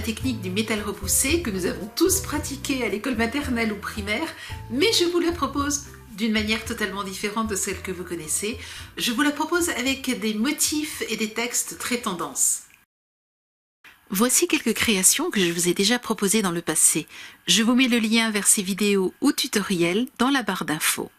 technique du métal repoussé que nous avons tous pratiqué à l'école maternelle ou primaire, mais je vous la propose d'une manière totalement différente de celle que vous connaissez. Je vous la propose avec des motifs et des textes très tendance. Voici quelques créations que je vous ai déjà proposées dans le passé. Je vous mets le lien vers ces vidéos ou tutoriels dans la barre d'infos.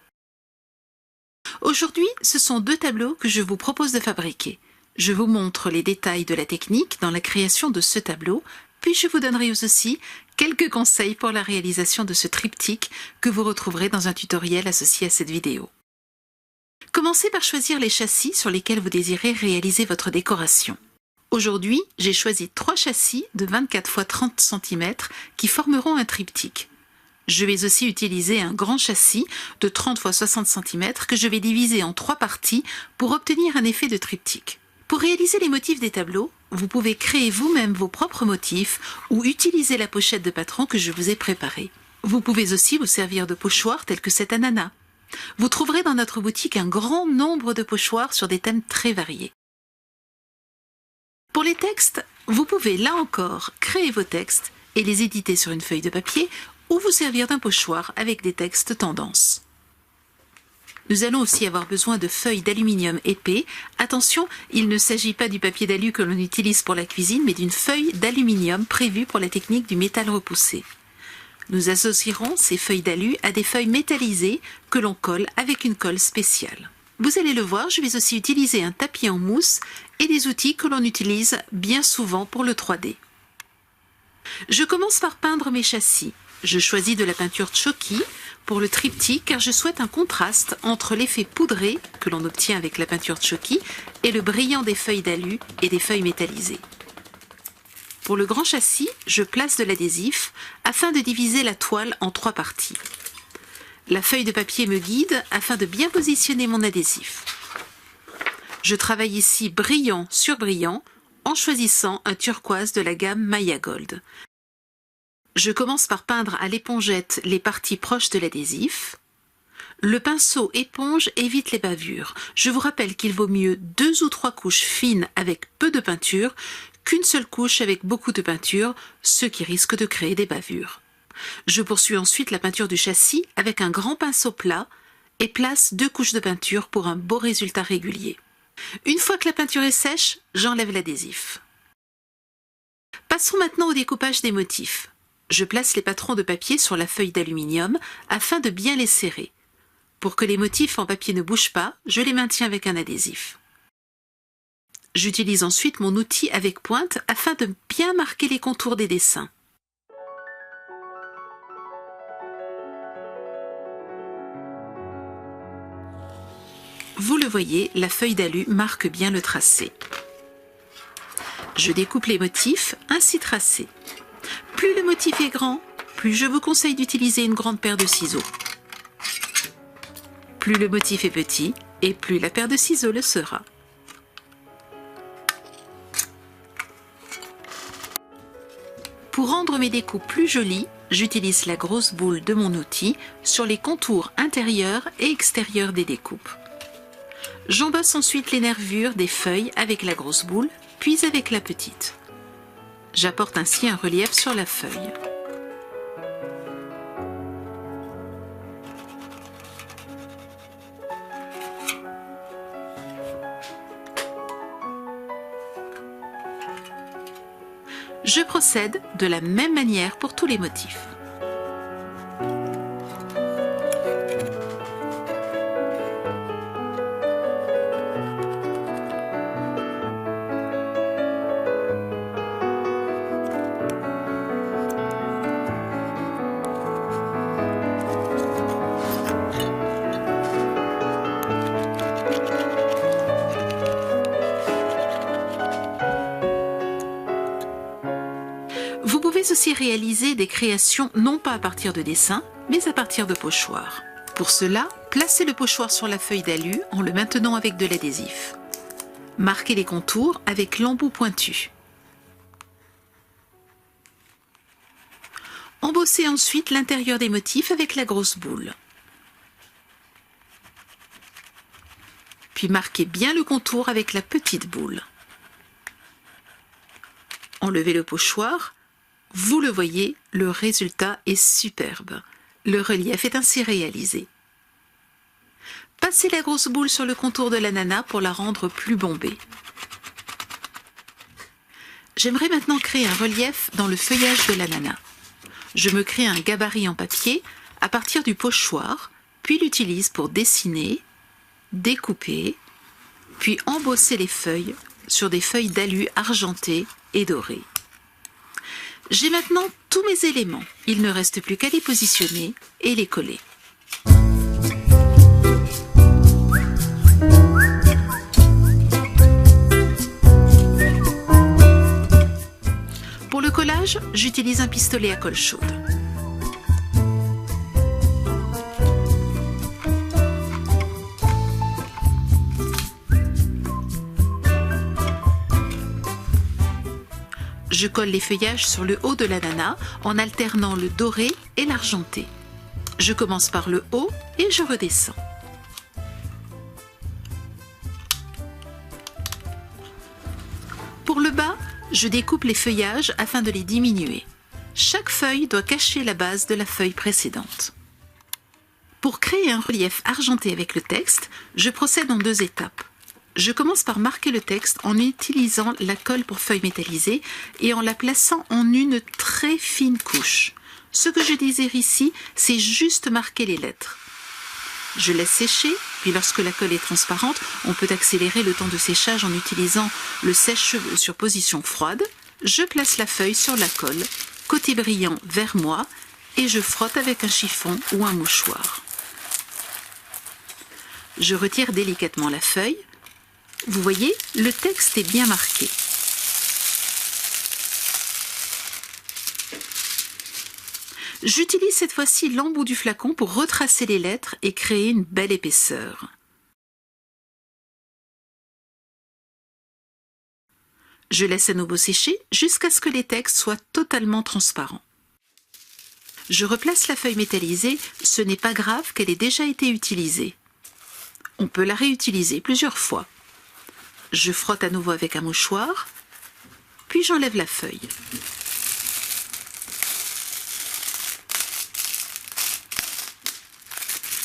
Aujourd'hui, ce sont deux tableaux que je vous propose de fabriquer. Je vous montre les détails de la technique dans la création de ce tableau, puis je vous donnerai aussi quelques conseils pour la réalisation de ce triptyque que vous retrouverez dans un tutoriel associé à cette vidéo. Commencez par choisir les châssis sur lesquels vous désirez réaliser votre décoration. Aujourd'hui, j'ai choisi 3 châssis de 24 x 30 cm qui formeront un triptyque. Je vais aussi utiliser un grand châssis de 30 x 60 cm que je vais diviser en 3 parties pour obtenir un effet de triptyque. Pour réaliser les motifs des tableaux, vous pouvez créer vous-même vos propres motifs ou utiliser la pochette de patron que je vous ai préparée. Vous pouvez aussi vous servir de pochoirs tels que cet ananas. Vous trouverez dans notre boutique un grand nombre de pochoirs sur des thèmes très variés. Pour les textes, vous pouvez là encore créer vos textes et les éditer sur une feuille de papier ou vous servir d'un pochoir avec des textes tendance. Nous allons aussi avoir besoin de feuilles d'aluminium épais. Attention, il ne s'agit pas du papier d'alu que l'on utilise pour la cuisine, mais d'une feuille d'aluminium prévue pour la technique du métal repoussé. Nous associerons ces feuilles d'alu à des feuilles métallisées que l'on colle avec une colle spéciale. Vous allez le voir, je vais aussi utiliser un tapis en mousse et des outils que l'on utilise bien souvent pour le 3D. Je commence par peindre mes châssis. Je choisis de la peinture Choki pour le triptyque car je souhaite un contraste entre l'effet poudré que l'on obtient avec la peinture Choki et le brillant des feuilles d'alu et des feuilles métallisées. Pour le grand châssis, je place de l'adhésif afin de diviser la toile en 3 parties. La feuille de papier me guide afin de bien positionner mon adhésif. Je travaille ici brillant sur brillant en choisissant un turquoise de la gamme Maya Gold. Je commence par peindre à l'épongette les parties proches de l'adhésif. Le pinceau éponge évite les bavures. Je vous rappelle qu'il vaut mieux 2 ou 3 couches fines avec peu de peinture qu'une seule couche avec beaucoup de peinture, ce qui risque de créer des bavures. Je poursuis ensuite la peinture du châssis avec un grand pinceau plat et place 2 couches de peinture pour un beau résultat régulier. Une fois que la peinture est sèche, j'enlève l'adhésif. Passons maintenant au découpage des motifs. Je place les patrons de papier sur la feuille d'aluminium afin de bien les serrer. Pour que les motifs en papier ne bougent pas, je les maintiens avec un adhésif. J'utilise ensuite mon outil avec pointe afin de bien marquer les contours des dessins. Vous le voyez, la feuille d'alu marque bien le tracé. Je découpe les motifs ainsi tracés. Plus le motif est grand, plus je vous conseille d'utiliser une grande paire de ciseaux. Plus le motif est petit, et plus la paire de ciseaux le sera. Pour rendre mes découpes plus jolies, j'utilise la grosse boule de mon outil sur les contours intérieurs et extérieurs des découpes. J'embosse ensuite les nervures des feuilles avec la grosse boule, puis avec la petite. J'apporte ainsi un relief sur la feuille. Je procède de la même manière pour tous les motifs. Vous pouvez aussi réaliser des créations non pas à partir de dessins, mais à partir de pochoirs. Pour cela, placez le pochoir sur la feuille d'alu en le maintenant avec de l'adhésif. Marquez les contours avec l'embout pointu. Embossez ensuite l'intérieur des motifs avec la grosse boule. Puis marquez bien le contour avec la petite boule. Enlevez le pochoir, Vous le voyez, le résultat est superbe. Le relief est ainsi réalisé. Passez la grosse boule sur le contour de l'ananas pour la rendre plus bombée. J'aimerais maintenant créer un relief dans le feuillage de l'ananas. Je me crée un gabarit en papier à partir du pochoir, puis l'utilise pour dessiner, découper, puis embosser les feuilles sur des feuilles d'alu argentées et dorées. J'ai maintenant tous mes éléments. Il ne reste plus qu'à les positionner et les coller. Pour le collage, j'utilise un pistolet à colle chaude. Je colle les feuillages sur le haut de l'ananas en alternant le doré et l'argenté. Je commence par le haut et je redescends. Pour le bas, je découpe les feuillages afin de les diminuer. Chaque feuille doit cacher la base de la feuille précédente. Pour créer un relief argenté avec le texte, je procède en 2 étapes. Je commence par marquer le texte en utilisant la colle pour feuilles métallisées et en la plaçant en une très fine couche. Ce que je désire ici, c'est juste marquer les lettres. Je laisse sécher, puis lorsque la colle est transparente, on peut accélérer le temps de séchage en utilisant le sèche-cheveux sur position froide. Je place la feuille sur la colle, côté brillant vers moi, et je frotte avec un chiffon ou un mouchoir. Je retire délicatement la feuille. Vous voyez, le texte est bien marqué. J'utilise cette fois-ci l'embout du flacon pour retracer les lettres et créer une belle épaisseur. Je laisse à nouveau sécher jusqu'à ce que les textes soient totalement transparents. Je replace la feuille métallisée, ce n'est pas grave qu'elle ait déjà été utilisée. On peut la réutiliser plusieurs fois. Je frotte à nouveau avec un mouchoir, puis j'enlève la feuille.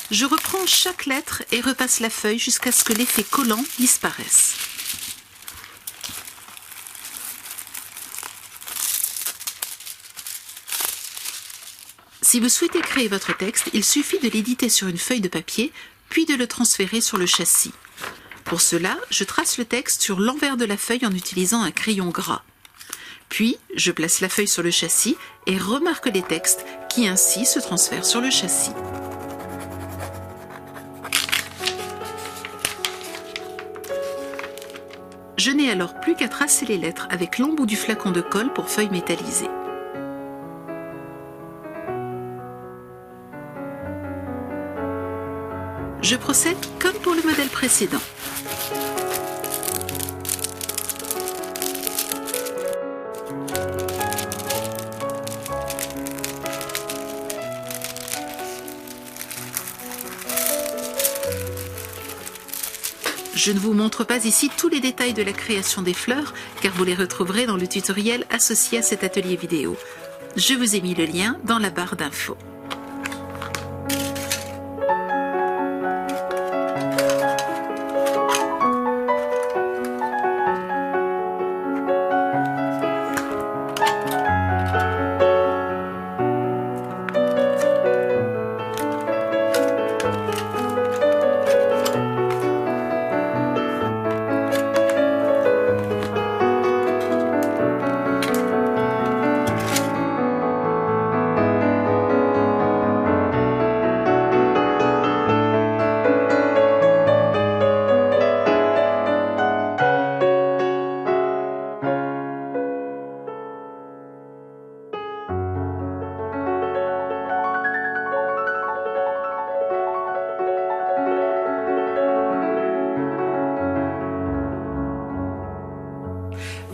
Je reprends chaque lettre et repasse la feuille jusqu'à ce que l'effet collant disparaisse. Si vous souhaitez créer votre texte, il suffit de l'éditer sur une feuille de papier, puis de le transférer sur le châssis. Pour cela, je trace le texte sur l'envers de la feuille en utilisant un crayon gras. Puis, je place la feuille sur le châssis et remarque les textes qui ainsi se transfèrent sur le châssis. Je n'ai alors plus qu'à tracer les lettres avec l'embout du flacon de colle pour feuilles métallisées. Je procède comme pour le modèle précédent. Je ne vous montre pas ici tous les détails de la création des fleurs, car vous les retrouverez dans le tutoriel associé à cet atelier vidéo. Je vous ai mis le lien dans la barre d'infos.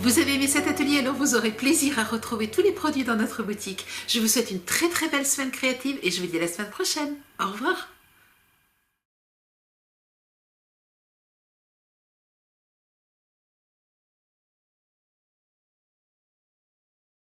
Vous avez aimé cet atelier, alors vous aurez plaisir à retrouver tous les produits dans notre boutique. Je vous souhaite une très belle semaine créative et je vous dis à la semaine prochaine. Au revoir.